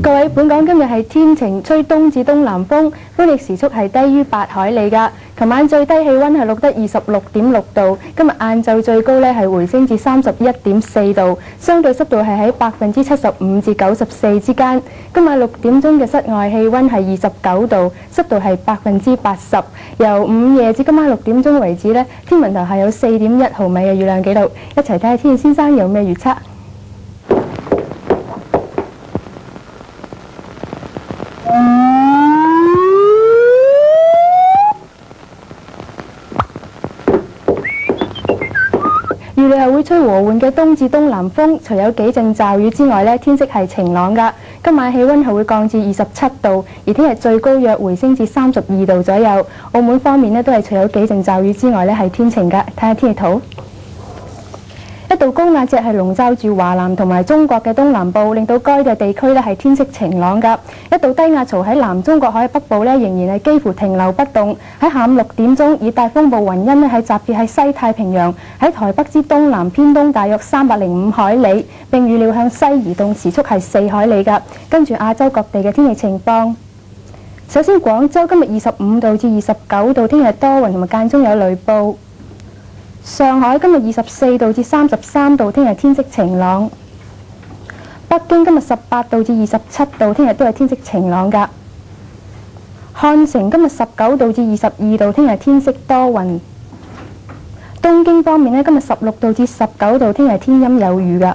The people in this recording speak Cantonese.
各位，本港今日係天晴，吹東至東南風，風力時速係低於8海里㗎。琴晚最低氣温係錄得26.6度，今日晏晝最高咧係回升至31.4度，相對濕度係喺75%至94%之間。今晚6點鐘嘅室外氣温係29度，濕度係80%。由午夜至今晚6點鐘為止咧，天文台係有4.1毫米嘅雨量記錄。一齊睇下天氣先生有咩預測。預料係會吹和緩嘅東至東南風，除有幾陣驟雨之外咧，天色係晴朗㗎。今晚氣温係會降至27度，而聽日最高約回升至32度左右。澳門方面咧都係除有幾陣驟雨之外咧係天晴㗎。睇下天氣圖。一道高壓脊係籠罩住華南同埋中國嘅東南部，令到該嘅地區咧係天色晴朗㗎。一道低壓槽喺南中國海北部咧仍然係幾乎停留不動。喺下午6點鐘，以大風暴雲恩咧係集結喺西太平洋，喺台北之東南偏東大約305海里，並預料向西移動，時速係4海里㗎。跟住亞洲各地嘅天氣情況。首先廣州今日25度至29度，聽日多雲同埋間中有雷暴。上海今日24度至33度，聽日天色晴朗。北京今日18度至27度，聽日都係天色晴朗㗎。漢城今日19度至22度，聽日天色多雲。東京方面呢，今日16度至19度，聽日天陰有雨㗎。